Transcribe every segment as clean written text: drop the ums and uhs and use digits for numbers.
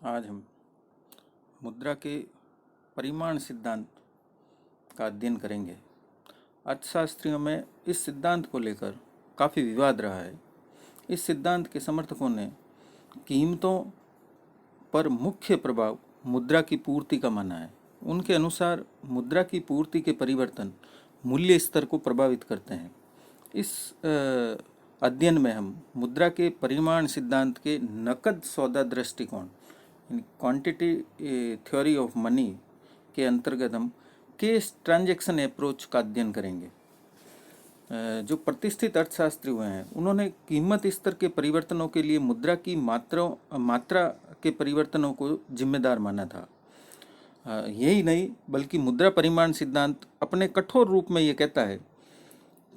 आज हम मुद्रा के परिमाण सिद्धांत का अध्ययन करेंगे। अर्थशास्त्रियों में इस सिद्धांत को लेकर काफ़ी विवाद रहा है। इस सिद्धांत के समर्थकों ने कीमतों पर मुख्य प्रभाव मुद्रा की पूर्ति का माना है। उनके अनुसार मुद्रा की पूर्ति के परिवर्तन मूल्य स्तर को प्रभावित करते हैं। इस अध्ययन में हम मुद्रा के परिमाण सिद्धांत के नकद सौदा दृष्टिकोण क्वांटिटी थ्योरी ऑफ मनी के अंतर्गत हम केस ट्रांजैक्शन अप्रोच का अध्ययन करेंगे। जो प्रतिष्ठित अर्थशास्त्री हुए हैं उन्होंने कीमत स्तर के परिवर्तनों के लिए मुद्रा की मात्रा के परिवर्तनों को जिम्मेदार माना था। यही नहीं बल्कि मुद्रा परिमाण सिद्धांत अपने कठोर रूप में ये कहता है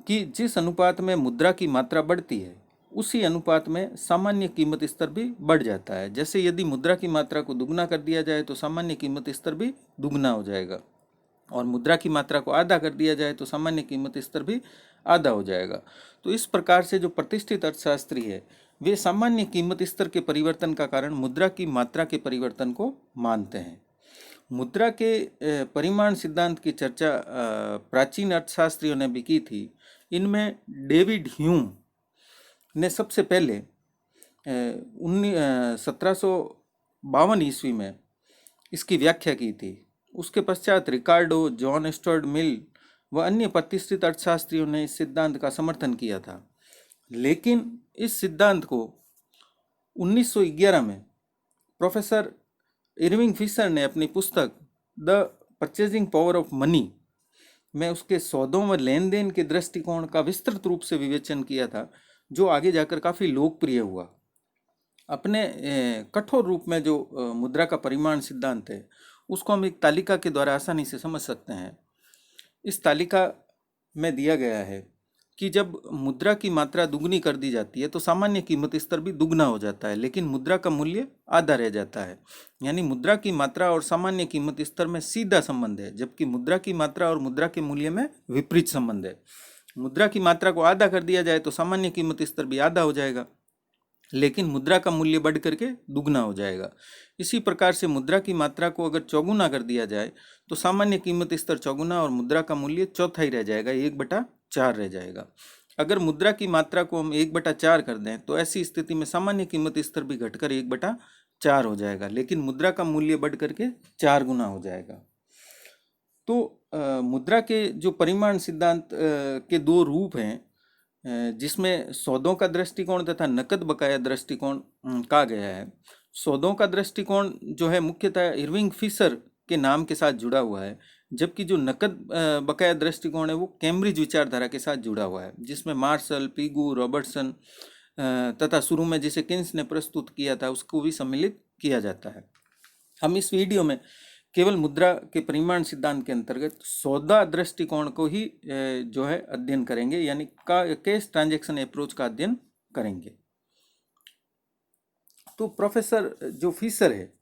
कि जिस अनुपात में मुद्रा की मात्रा बढ़ती है उसी अनुपात में सामान्य कीमत स्तर भी बढ़ जाता है। जैसे यदि मुद्रा की मात्रा को दुगना कर दिया जाए तो सामान्य कीमत स्तर भी दुगना हो जाएगा, और मुद्रा की मात्रा को आधा कर दिया जाए तो सामान्य कीमत स्तर भी आधा हो जाएगा। तो इस प्रकार से जो प्रतिष्ठित अर्थशास्त्री है वे सामान्य कीमत स्तर के परिवर्तन का कारण मुद्रा की मात्रा के परिवर्तन को मानते हैं। मुद्रा के परिमाण सिद्धांत की चर्चा प्राचीन अर्थशास्त्रियों ने भी की थी। इनमें डेविड ह्यूम ने सबसे पहले 1752 ईस्वी में इसकी व्याख्या की थी। उसके पश्चात रिकार्डो, जॉन स्टुअर्ट मिल व अन्य प्रतिष्ठित अर्थशास्त्रियों ने इस सिद्धांत का समर्थन किया था। लेकिन इस सिद्धांत को 1911 में प्रोफेसर इरविंग फिशर ने अपनी पुस्तक the purchasing power of money में उसके सौदों व लेन देन के दृष्टिकोण का विस्तृत रूप से विवेचन किया था, जो आगे जाकर काफ़ी लोकप्रिय हुआ। अपने कठोर रूप में जो मुद्रा का परिमाण सिद्धांत है उसको हम एक तालिका के द्वारा आसानी से समझ सकते हैं। इस तालिका में दिया गया है कि जब मुद्रा की मात्रा दुगनी कर दी जाती है तो सामान्य कीमत स्तर भी दुगना हो जाता है, लेकिन मुद्रा का मूल्य आधा रह जाता है। यानी मुद्रा की मात्रा और सामान्य कीमत स्तर में सीधा संबंध है, जबकि मुद्रा की मात्रा और मुद्रा के मूल्य में विपरीत संबंध है। मुद्रा की मात्रा को आधा कर दिया जाए तो सामान्य कीमत स्तर भी आधा हो जाएगा, लेकिन मुद्रा का मूल्य बढ़ करके दुगना हो जाएगा। इसी प्रकार से मुद्रा की मात्रा को अगर चौगुना कर दिया जाए तो सामान्य कीमत स्तर चौगुना और मुद्रा का मूल्य चौथाई रह जाएगा, 1/4 रह जाएगा। अगर मुद्रा की मात्रा को हम 1/4 कर दें तो ऐसी स्थिति में सामान्य कीमत स्तर भी घटकर 1/4 हो जाएगा, लेकिन मुद्रा का मूल्य बढ़ करके 4 गुना हो जाएगा। तो मुद्रा के जो परिमाण सिद्धांत के दो रूप हैं, जिसमें सौदों का दृष्टिकोण तथा नकद बकाया दृष्टिकोण कहा गया है। सौदों का दृष्टिकोण जो है मुख्यतः इरविंग फिशर के नाम के साथ जुड़ा हुआ है, जबकि जो नकद बकाया दृष्टिकोण है वो कैम्ब्रिज विचारधारा के साथ जुड़ा हुआ है, जिसमें मार्शल, पिगू, रॉबर्टसन तथा शुरू में जिसे किन्स ने प्रस्तुत किया था उसको भी सम्मिलित किया जाता है। हम इस वीडियो में केवल मुद्रा के परिमाण सिद्धांत के अंतर्गत सौदा दृष्टिकोण को ही जो है अध्ययन करेंगे, यानी केस ट्रांजैक्शन अप्रोच का अध्ययन करेंगे। तो प्रोफेसर जो फिशर है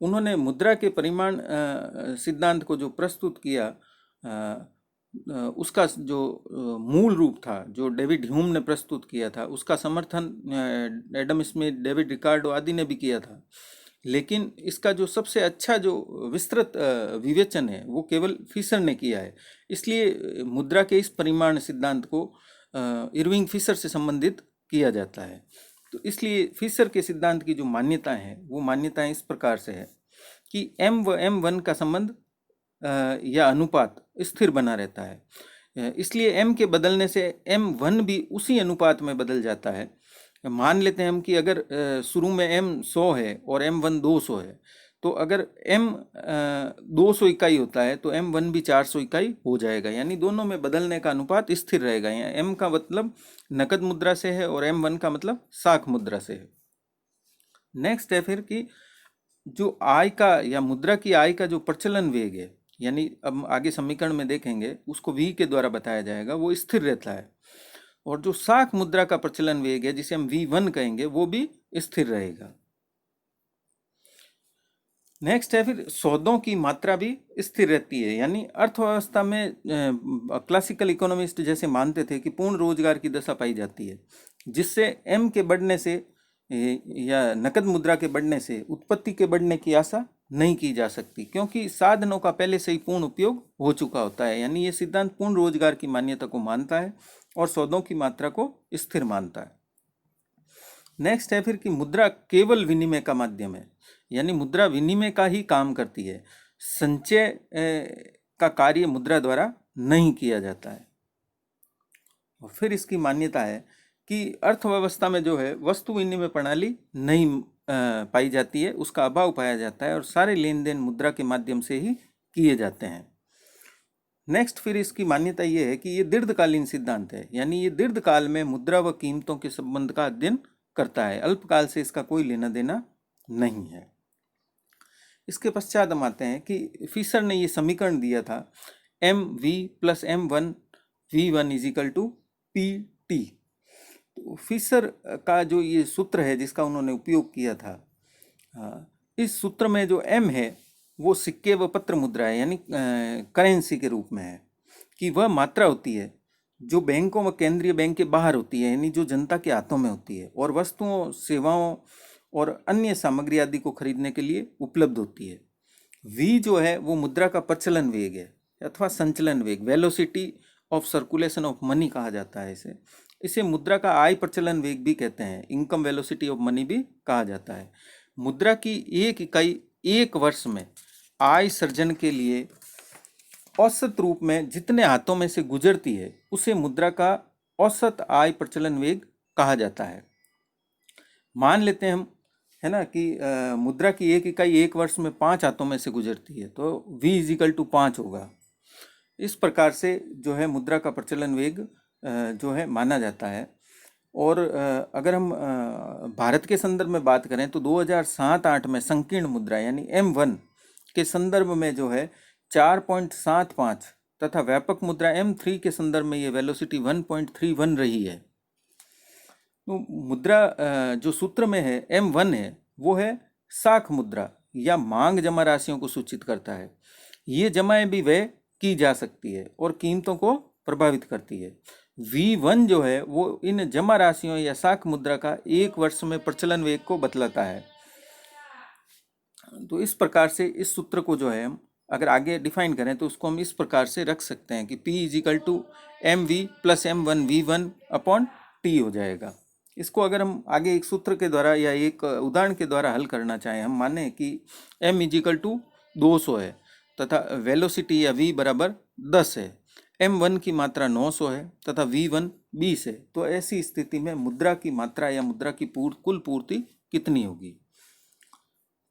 उन्होंने मुद्रा के परिमाण सिद्धांत को जो प्रस्तुत किया उसका जो मूल रूप था जो डेविड ह्यूम ने प्रस्तुत किया था उसका समर्थन एडम स्मिथ, डेविड रिकार्डो आदि ने भी किया था। लेकिन इसका जो सबसे अच्छा जो विस्तृत विवेचन है वो केवल फिशर ने किया है। इसलिए मुद्रा के इस परिमाण सिद्धांत को इरविंग फिशर से संबंधित किया जाता है। तो इसलिए फिशर के सिद्धांत की जो मान्यताएं हैं वो मान्यताएं इस प्रकार से है कि m व m1 का संबंध या अनुपात स्थिर बना रहता है। इसलिए m के बदलने से m1 भी उसी अनुपात में बदल जाता है। मान लेते हैं हम कि अगर शुरू में m 100 है और m1 200 है, तो अगर m 200 इकाई होता है तो m1 भी 400 इकाई हो जाएगा, यानी दोनों में बदलने का अनुपात स्थिर रहेगा। यहाँ m का मतलब नकद मुद्रा से है और m1 का मतलब साख मुद्रा से है। नेक्स्ट है फिर कि जो आय का या मुद्रा की आय का जो प्रचलन वेग है, यानी अब आगे समीकरण में देखेंगे उसको v के द्वारा बताया जाएगा, वो स्थिर रहता है। और जो साख मुद्रा का प्रचलन वेग है जिसे हम v1 कहेंगे वो भी स्थिर रहेगा। नेक्स्ट है फिर सौदों की मात्रा भी स्थिर रहती है, यानी अर्थव्यवस्था में क्लासिकल इकोनॉमिस्ट जैसे मानते थे कि पूर्ण रोजगार की दशा पाई जाती है, जिससे m के बढ़ने से या नकद मुद्रा के बढ़ने से उत्पत्ति के बढ़ने की आशा नहीं की जा सकती, क्योंकि साधनों का पहले से ही पूर्ण उपयोग हो चुका होता है। यानी ये सिद्धांत पूर्ण रोजगार की मान्यता को मानता है और सौदों की मात्रा को स्थिर मानता है। नेक्स्ट है फिर कि मुद्रा केवल विनिमय का माध्यम है, यानी मुद्रा विनिमय का ही काम करती है, संचय का कार्य मुद्रा द्वारा नहीं किया जाता है। और फिर इसकी मान्यता है कि अर्थव्यवस्था में जो है वस्तु विनिमय प्रणाली नहीं पाई जाती है, उसका अभाव पाया जाता है और सारे लेन देन मुद्रा के माध्यम से ही किए जाते हैं। नेक्स्ट फिर इसकी मान्यता ये है कि ये दीर्घकालीन सिद्धांत है, यानी ये दीर्घकाल में मुद्रा व कीमतों के संबंध का अध्ययन करता है, अल्पकाल से इसका कोई लेना देना नहीं है। इसके पश्चात हम आते हैं कि फिशर ने ये समीकरण दिया था mv + m1 v1 = pt। तो फिशर का जो ये सूत्र है जिसका उन्होंने उपयोग किया था, इस सूत्र में जो m है वो सिक्के व पत्र मुद्रा है, यानी करेंसी के रूप में है, कि वह मात्रा होती है जो बैंकों व केंद्रीय बैंक के बाहर होती है, यानी जो जनता के हाथों में होती है और वस्तुओं, सेवाओं और अन्य सामग्री आदि को खरीदने के लिए उपलब्ध होती है। v जो है वो मुद्रा का प्रचलन वेग है अथवा संचलन वेग, velocity of circulation of money कहा जाता है इसे। इसे मुद्रा का आय प्रचलन वेग भी कहते हैं, इनकम वेलोसिटी ऑफ मनी भी कहा जाता है। मुद्रा की एक इकाई एक वर्ष में आय सर्जन के लिए औसत रूप में जितने हाथों में से गुजरती है उसे मुद्रा का औसत आय प्रचलन वेग कहा जाता है। मान लेते हैं हम, है ना, कि मुद्रा की एक इकाई एक वर्ष में 5 हाथों में से गुजरती है, तो v = 5 होगा। इस प्रकार से जो है मुद्रा का प्रचलन वेग जो है माना जाता है। और अगर हम भारत के संदर्भ में बात करें तो 2007-08 में संकीर्ण मुद्रा यानी M1 के संदर्भ में जो है 4.75 तथा व्यापक मुद्रा M3 के संदर्भ में ये वेलोसिटी 1.31 रही है। तो मुद्रा जो सूत्र में है M1 है वो है साख मुद्रा या मांग जमा राशियों को सूचित करता है। ये जमाएं भी व्यय की जा सकती है और कीमतों को प्रभावित करती है। V1 जो है वो इन जमा राशियों या साख मुद्रा का एक वर्ष में प्रचलन वेग को बतलाता है। तो इस प्रकार से इस सूत्र को जो है हम अगर आगे डिफाइन करें तो उसको हम इस प्रकार से रख सकते हैं कि P = mv + m1 v1 / t हो जाएगा। इसको अगर हम आगे एक सूत्र के द्वारा या एक उदाहरण के द्वारा हल करना चाहें, हम माने कि m = 200 है तथा वेलोसिटी या v = 10 है, m1 की मात्रा 900 है तथा v1 20 है, तो ऐसी स्थिति में मुद्रा की मात्रा या मुद्रा की कुल पूर्ति कितनी होगी?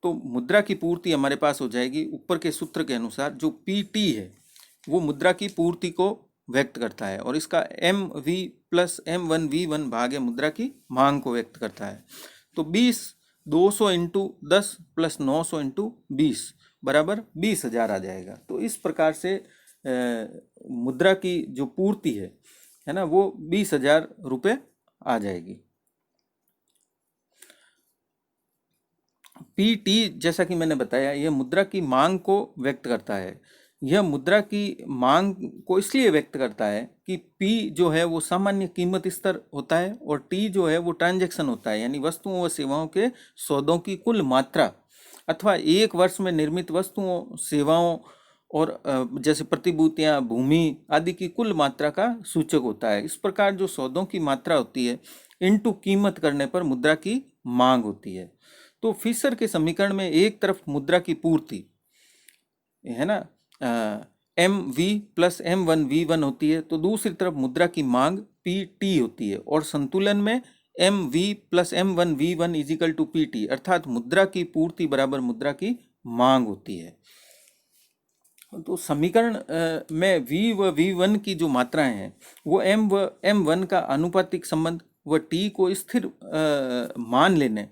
तो मुद्रा की पूर्ति हमारे पास हो जाएगी ऊपर के सूत्र के अनुसार, जो PT है वो मुद्रा की पूर्ति को व्यक्त करता है और इसका mv + m1 v1 भाग मुद्रा की मांग को व्यक्त करता है। तो 200 × 10 + 900 × 20 = 20,000 आ जाएगा। तो इस प्रकार से मुद्रा की जो पूर्ति है ना, वो 20,000 रुपये आ जाएगी। PT जैसा कि मैंने बताया यह मुद्रा की मांग को व्यक्त करता है। यह मुद्रा की मांग को इसलिए व्यक्त करता है कि P जो है वो सामान्य कीमत स्तर होता है और T जो है वो ट्रांजैक्शन होता है, यानी वस्तुओं व सेवाओं के सौदों की कुल मात्रा अथवा एक वर्ष में निर्मित वस्तुओं, सेवाओं और जैसे प्रतिभूतियां, भूमि आदि की कुल मात्रा का सूचक होता है। इस प्रकार जो सौदों की मात्रा होती है इनटू कीमत करने पर मुद्रा की मांग होती है। तो फिशर के समीकरण में एक तरफ मुद्रा की पूर्ति है ना mv + m1 v1 होती है, तो दूसरी तरफ मुद्रा की मांग PT होती है और संतुलन में mv + m1 v1 = PT, अर्थात मुद्रा की पूर्ति बराबर मुद्रा की मांग होती है। तो समीकरण में v व v1 की जो मात्राएं हैं वो m व m1 का अनुपातिक संबंध व t को स्थिर मान लेने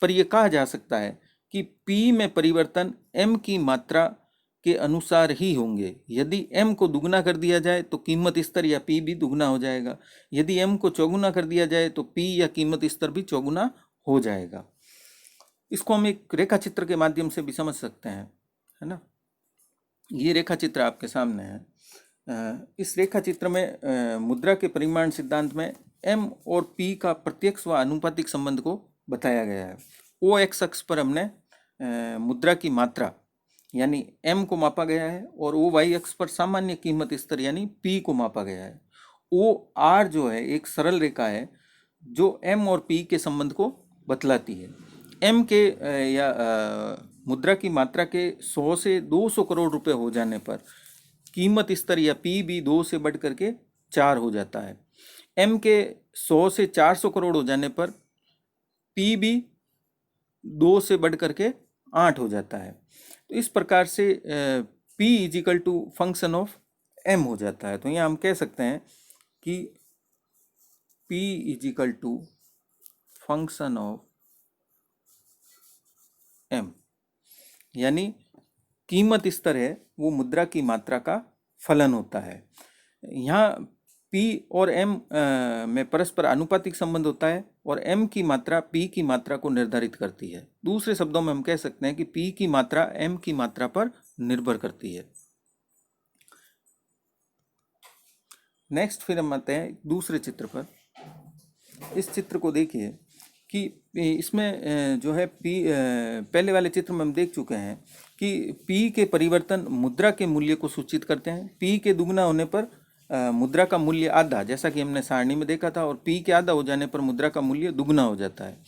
पर यह कहा जा सकता है कि P में परिवर्तन m की मात्रा के अनुसार ही होंगे। यदि m को दुगना कर दिया जाए तो कीमत स्तर या P भी दुगना हो जाएगा, यदि m को चौगुना कर दिया जाए तो P या कीमत स्तर भी चौगुना हो जाएगा। इसको हम एक रेखा चित्र के माध्यम से भी समझ सकते हैं, है ना। ये रेखा चित्र आपके सामने है। इस रेखा चित्र में मुद्रा के परिमाण सिद्धांत में m और P का प्रत्यक्ष व आनुपातिक संबंध को बताया गया है। ओ एक्स अक्ष पर हमने मुद्रा की मात्रा यानी एम को मापा गया है, और ओ वाई अक्ष पर सामान्य कीमत स्तर यानी पी को मापा गया है। ओ आर जो है एक सरल रेखा है जो एम और पी के संबंध को बतलाती है। एम के मुद्रा की मात्रा के 100 से 200 करोड़ रुपए हो जाने पर कीमत स्तर या पी भी 2 से बढ़ करके 4 हो जाता है। एम के 100 से 400 करोड़ हो जाने पर पी भी 2 से बढ़ करके 8 हो जाता है। तो इस प्रकार से P is equal to function of M हो जाता है। तो यहाँ हम कह सकते हैं कि P is equal to function of M, यानी कीमत स्तर है वो मुद्रा की मात्रा का फलन होता है। यहाँ P और M में परस्पर आनुपातिक संबंध होता है, और M की मात्रा P की मात्रा को निर्धारित करती है। दूसरे शब्दों में हम कह सकते हैं कि P की मात्रा M की मात्रा पर निर्भर करती है। नेक्स्ट फिर हम आते हैं दूसरे चित्र पर। इस चित्र को देखिए कि इसमें जो है P पहले वाले चित्र में हम देख चुके हैं कि P के परिवर्तन मुद्रा के मूल्य को सूचित करते हैं। P के दुगना होने पर मुद्रा का मूल्य आधा, जैसा कि हमने सारणी में देखा था, और P के आधा हो जाने पर मुद्रा का मूल्य दुगना हो जाता है।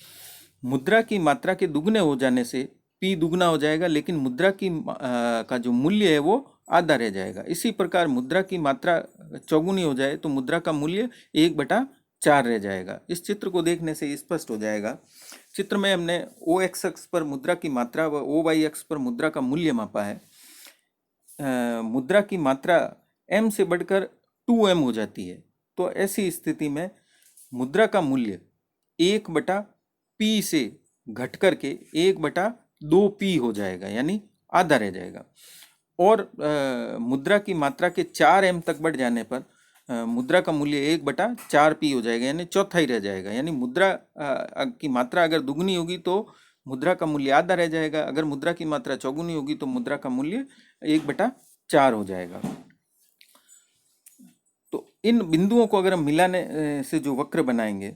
मुद्रा की मात्रा के दुगने हो जाने से P दुगना हो जाएगा, लेकिन मुद्रा की का जो मूल्य है वो आधा रह जाएगा। इसी प्रकार मुद्रा की मात्रा चौगुनी हो जाए तो मुद्रा का मूल्य 1/4 रह जाएगा। इस चित्र को देखने से स्पष्ट हो जाएगा। चित्र में हमने ओ एक्स अक्ष पर मुद्रा की मात्रा व ओ वाई अक्ष पर मुद्रा का मूल्य मापा है। मुद्रा की मात्रा m से बढ़कर 2m हो जाती है, तो ऐसी स्थिति में मुद्रा का मूल्य 1/p से घट करके 1/2p हो जाएगा, यानी आधा रह जाएगा। और मुद्रा की मात्रा के 4m तक बढ़ जाने पर मुद्रा का मूल्य 1/4p हो जाएगा, यानी चौथाई रह जाएगा। यानी मुद्रा की मात्रा अगर दुगनी होगी तो मुद्रा का मूल्य आधा रह जाएगा, अगर मुद्रा की मात्रा चौगुनी होगी तो मुद्रा का मूल्य 1/4 हो जाएगा। तो इन बिंदुओं को अगर हम मिलाने से जो वक्र बनाएंगे,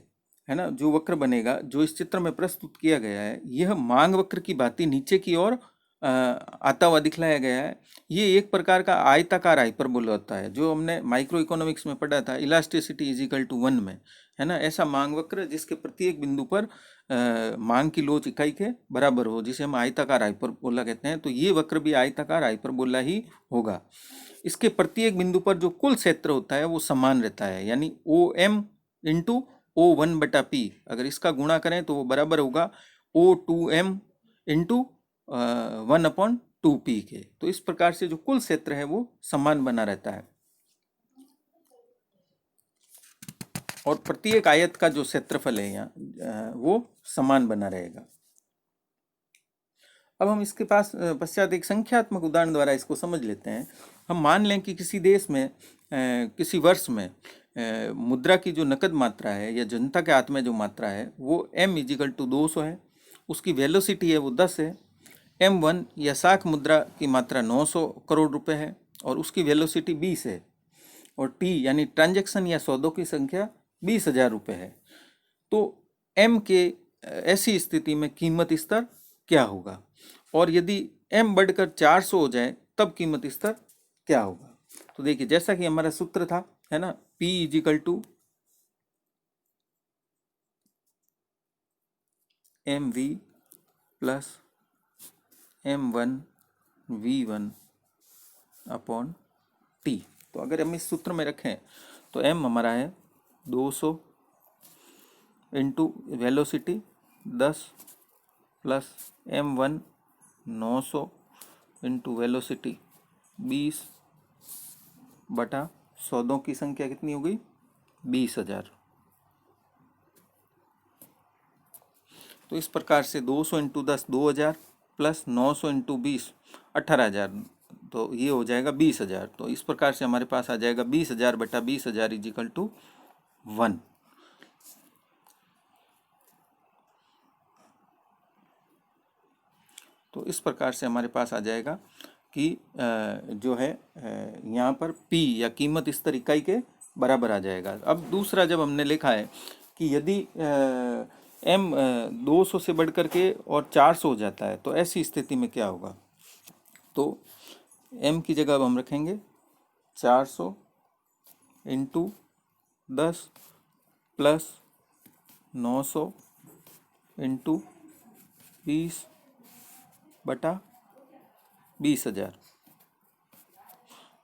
है ना, जो वक्र बनेगा जो इस चित्र में प्रस्तुत किया गया है, यह मांग वक्र की भांति नीचे की ओर आता हुआ दिखलाया गया है। ये एक प्रकार का आयताकार हाइपरबोला होता है, जो हमने माइक्रो इकोनॉमिक्स में पढ़ा था, इलास्टिसिटी इज इक्वल टू 1 में, है ना। ऐसा मांग वक्र जिसके प्रत्येक बिंदु पर मांग की लोच इकाई के बराबर हो, जिसे हम आयताकार हाइपरबोला कहते हैं। तो ये वक्र भी आयताकार हाइपरबोला ही होगा। इसके प्रत्येक बिंदु पर जो कुल क्षेत्र होता है वो समान रहता है, यानी O M into O 1/p। अगर इसका गुणा करें तो वो बराबर होगा O2m इंटू 1/2p के। तो इस प्रकार से जो कुल क्षेत्र है वो समान बना रहता है, और प्रत्येक आयत का जो क्षेत्रफल है यहाँ वो समान बना रहेगा। अब हम इसके पास पश्चात एक संख्यात्मक उदाहरण द्वारा इसको समझ लेते हैं। हम मान लें कि किसी देश में किसी वर्ष में मुद्रा की जो नकद मात्रा है या जनता के हाथ में जो मात्रा है वो m इजिकल टू 200 है, उसकी वेलोसिटी है वो 10 है। M1 या साख मुद्रा की मात्रा 900 करोड़ रुपए है और उसकी वेलोसिटी 20 है, और T यानी ट्रांजैक्शन या सौदों की संख्या 20,000 रुपये है। तो M के ऐसी स्थिति में कीमत स्तर क्या होगा, और यदि M बढ़कर 400 हो जाए तब कीमत स्तर क्या होगा। तो देखिए, जैसा कि हमारा सूत्र था, है ना, P is equal to MV plus M1 V1 upon T। तो अगर हम इस सूत्र में रखें तो M हमारा है 200 into velocity 10 plus M1 900 into velocity 20 बटा सौदों की संख्या कितनी हो गई, 20,000। तो इस प्रकार से 200 इंटू 10 2,000 प्लस 900 इंटू 20 18,000, तो ये हो जाएगा 20,000। तो इस प्रकार से हमारे पास आ जाएगा 20,000 बटा 20,000 इजिकल टू 1। तो इस प्रकार से हमारे पास आ जाएगा कि जो है यहाँ पर P या कीमत स्तर इकाई के बराबर आ जाएगा। अब दूसरा जब हमने लिखा है कि यदि m 200 से बढ़ कर के और 400 हो जाता है, तो ऐसी स्थिति में क्या होगा? तो m की जगह अब हम रखेंगे 400 इंटू 10 प्लस 900 इंटू 20 बटा 20,000,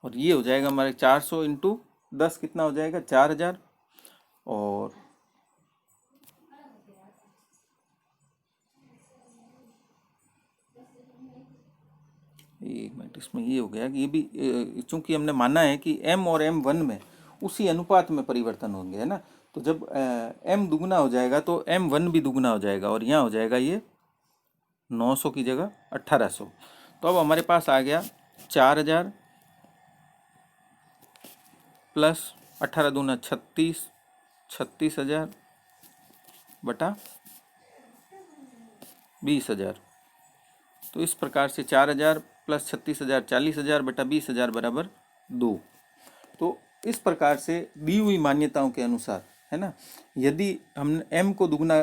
और ये हो जाएगा हमारे 400 इंटू 10 कितना हो जाएगा? 4,000। और एक मिनट, इसमें ये हो गया कि ये भी चूंकि हमने माना है कि m और m1 में उसी अनुपात में परिवर्तन होंगे, है ना, तो जब m दुगना हो जाएगा तो m1 भी दुगना हो जाएगा, और यहाँ हो जाएगा ये 900 की जगह 1800। तो अब हमारे पास आ गया 4,000 प्लस 18 दूना 36, 36,000 बटा 20,000। तो इस प्रकार से 4,000 प्लस 36,000 40,000 बटा 20,000 बराबर 2। तो इस प्रकार से दी हुई मान्यताओं के अनुसार, है ना, यदि हम m को दुगना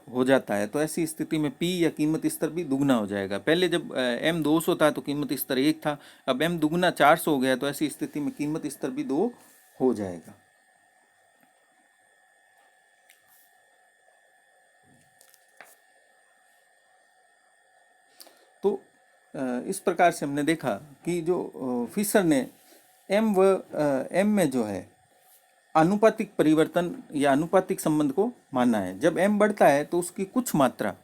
हो जाता है तो ऐसी स्थिति में p या कीमत स्तर भी दुगना हो जाएगा। पहले जब m 200 था तो कीमत स्तर 1 था, अब m दुगना 400 हो गया तो ऐसी स्थिति में कीमत स्तर भी 2 हो जाएगा। तो इस प्रकार से हमने देखा कि जो फिशर ने m में जो है आनुपातिक परिवर्तन या आनुपातिक संबंध को माना है। जब m बढ़ता है तो उसकी कुछ मात्रा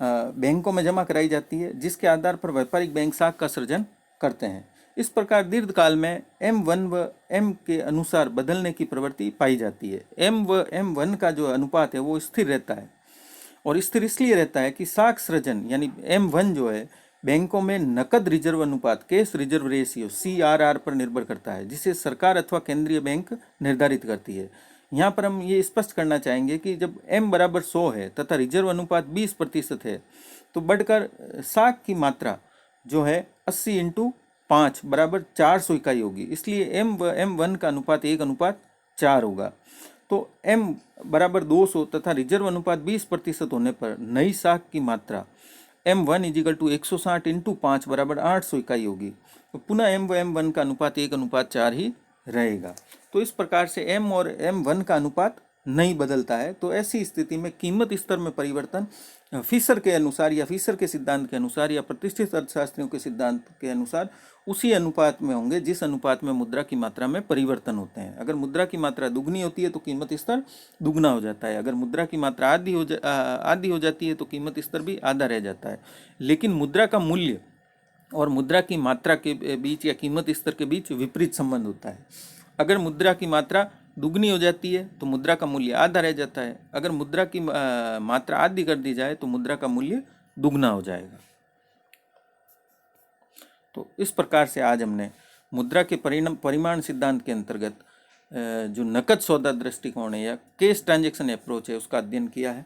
बैंकों में जमा कराई जाती है, जिसके आधार पर व्यापारिक बैंक साख का सृजन करते हैं। इस प्रकार दीर्घकाल में m1 व m के अनुसार बदलने की प्रवृत्ति पाई जाती है। m व m1 का जो अनुपात है वो स्थिर रहता है, और स्थिर इसलिए रहता है कि साख सृजन यानी m1 जो है बैंकों में नकद रिजर्व अनुपात कैश रिजर्व रेशियो CRR पर निर्भर करता है, जिसे सरकार अथवा केंद्रीय बैंक निर्धारित करती है। यहाँ पर हम ये स्पष्ट करना चाहेंगे कि जब m बराबर 100 है तथा रिजर्व अनुपात 20% है तो बढ़कर साख की मात्रा जो है 80 इंटू 5 बराबर 400 इकाई होगी। इसलिए m व m1 का अनुपात 1:4 होगा। तो m बराबर 200 तथा रिजर्व अनुपात 20% होने पर नई साख की मात्रा m1 इजिकल टू 160 इंटू 5 बराबर 800 इकाई होगी। तो पुनः m व m1 का अनुपात 1:4 ही रहेगा। तो इस प्रकार से m और m1 का अनुपात नहीं बदलता है। तो ऐसी स्थिति में कीमत स्तर में परिवर्तन फिशर के अनुसार या फिशर के सिद्धांत के अनुसार या प्रतिष्ठित अर्थशास्त्रियों के सिद्धांत के अनुसार उसी अनुपात में होंगे जिस अनुपात में मुद्रा की मात्रा में परिवर्तन होते हैं। अगर मुद्रा की मात्रा दुगनी होती है तो कीमत स्तर दुगना हो जाता है, अगर मुद्रा की मात्रा आधी हो जाती है तो कीमत स्तर भी आधा रह जाता है। लेकिन मुद्रा का मूल्य और मुद्रा की मात्रा के बीच या कीमत स्तर के बीच विपरीत संबंध होता है। अगर मुद्रा की मात्रा दुगनी हो जाती है तो मुद्रा का मूल्य आधा रह जाता है, अगर मुद्रा की मात्रा आधी कर दी जाए तो मुद्रा का मूल्य दुगना हो जाएगा। तो इस प्रकार से आज हमने मुद्रा के परिमाण सिद्धांत के अंतर्गत जो नकद सौदा दृष्टिकोण है या कैश ट्रांजैक्शन अप्रोच है उसका अध्ययन किया है।